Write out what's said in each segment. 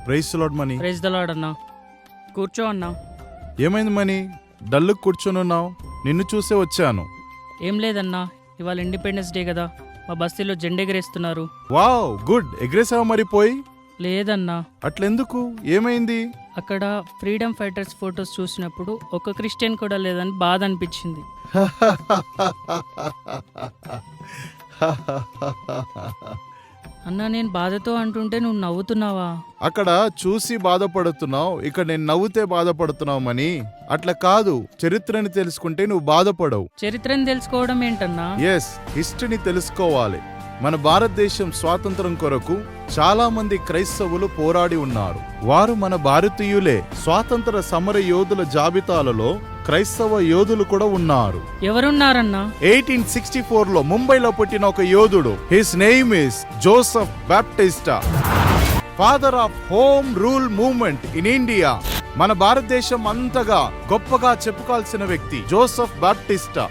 Praise the Lord Mani. Praise the Lord అన్నా. కూర్చో అన్నా. ఏమైంది మనీ, డల్లుకు కూర్చొనున్నావు? నిన్ను చూసే వచ్చాను. ఏం లేదన్నా, ఇవాళ ఇండిపెండెన్స్ డే కదా, మా బస్తీలో జెండెగరేస్తున్నారు. Wow, good. ఎగరేసావా మరి పోయి? లేదన్నా, అట్లెందుకు, ఏమైంది? అక్కడ ఫ్రీడమ్ ఫైటర్స్ ఫొటోస్ చూసినప్పుడు ఒక క్రిస్టియన్ కూడా లేదని బాధ అనిపించింది. అన్నా, నేను బాధతో అంటుంటే నువ్వు నవ్వుతున్నావా? అక్కడ చూసి బాధపడుతున్నావు, ఇక్కడ నేను నవ్వుతే బాధపడుతున్నావు మనీ. అట్లా కాదు, చరిత్రని తెలుసుకుంటే నువ్వు బాధపడవు. చరిత్రని తెలుసుకోవడం ఏంటన్నా? ఎస్, హిస్టరీని తెలుసుకోవాలి. మన భారతదేశం స్వాతంత్రం కొరకు చాలా మంది క్రైస్తవులు పోరాడి ఉన్నారు. వారు మన భారతీయులే. స్వాతంత్ర సమర యోధుల జాబితాలలో క్రైస్తవ యోధులు కూడా ఉన్నారు. ఎవరున్నారన్నా? 1864లో ముంబైలో పుట్టిన ఒక యోధుడు. His name is Joseph Baptista, father of home rule movement in India. మన భారతదేశం అంతగా గొప్పగా చెప్పుకోవాల్సిన వ్యక్తి జోసెఫ్ బాప్టిస్టా.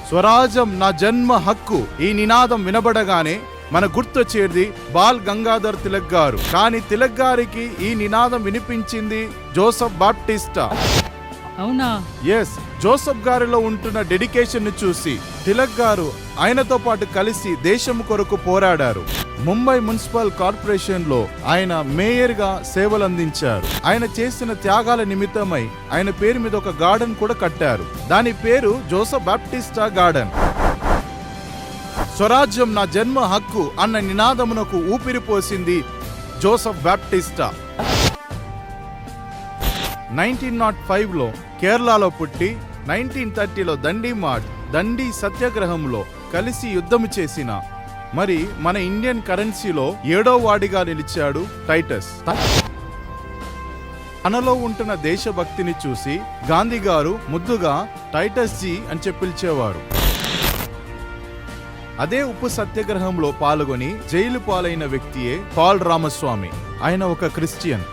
స్వరాజ్యం నా జన్మ హక్కు, ఈ నినాదం వినబడగానే మన గుర్తొచ్చేది బాల్ గంగాధర్ తిలక్ గారు. కానీ తిలక్ గారికి ఈ నినాదం వినిపించింది జోసెఫ్ బాప్టిస్టా. అవునా? ఎస్, జోసెఫ్ గారిలో ఉంటున్న డెడికేషన్ ని చూసి తిలక్ గారు ఆయనతో పాటు కలిసి దేశం కొరకు పోరాడారు. ముంబై మున్సిపల్ కార్పొరేషన్ లో ఆయన మేయర్ గా సేవలందించారు. ఆయన చేసిన త్యాగాల నిమిత్తమై ఆయన పేరు మీద ఒక గార్డెన్ కూడా కట్టారు. దాని పేరు జోసెఫ్ బాప్టిస్టా గార్డెన్. స్వరాజ్యం నా జన్మ హక్కు అన్న నినాదమునకు ఊపిరిపోసింది జోసెఫ్ బాప్టిస్టా. 1905లో కేరళలో పుట్టి 1930లో దండి సత్యాగ్రహంలో కలిసి యుద్ధము చేసిన మరి మన ఇండియన్ కరెన్సీలో 7వ వాడిగా నిలిచాడు టైటస్. తనలో ఉంటున్న దేశభక్తిని చూసి గాంధీ గారు ముద్దుగా టైటస్ జీ అని పిలిచేవారు. అదే ఉప్పు సత్యాగ్రహంలో పాల్గొని జైలు పాలైన వ్యక్తియే పాల్ రామస్వామి. ఆయన ఒక క్రిస్టియన్.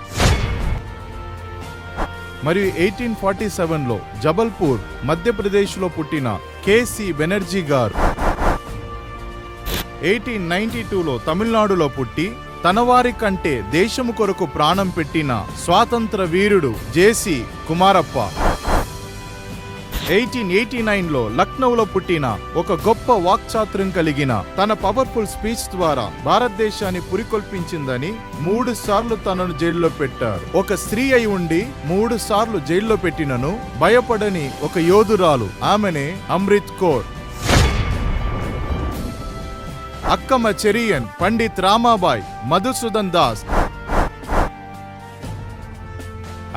మరియు 1847లో జబల్పూర్ మధ్యప్రదేశ్లో పుట్టిన కేసి బెనర్జీ గారు 1892లో తమిళనాడులో పుట్టి తన వారి కంటే దేశము కొరకు ప్రాణం పెట్టిన స్వాతంత్ర వీరుడు జేసి కుమారప్ప. 1889లో లక్నోలో పుట్టిన ఒక గొప్ప వాక్చాతుర్యం కలిగిన తన పవర్ఫుల్ స్పీచ్ ద్వారా భారతదేశాన్ని పురికొల్పించిందని 3 సార్లు తనను జైల్లో పెట్టారు. ఒక స్త్రీ అయి ఉండి 3 సార్లు జైల్లో పెట్టినను భయపడని ఒక యోధురాలు, ఆమెనే అమృత్ కౌర్. అక్కమ్మ చెరియన్, పండిత్ రామాబాయ్, మధుసూదన్ దాస్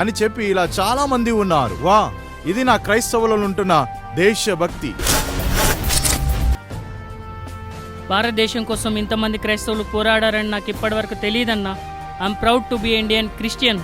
అని చెప్పి ఇలా చాలా మంది ఉన్నారు. వా, ఇది నా క్రైస్తవులలో ఉంటున్న దేశభక్తి. భారతదేశం కోసం ఇంతమంది క్రైస్తవులు పోరాడారని నాకు ఇప్పటి వరకు తెలియదన్నా. I'm proud to be Indian Christian.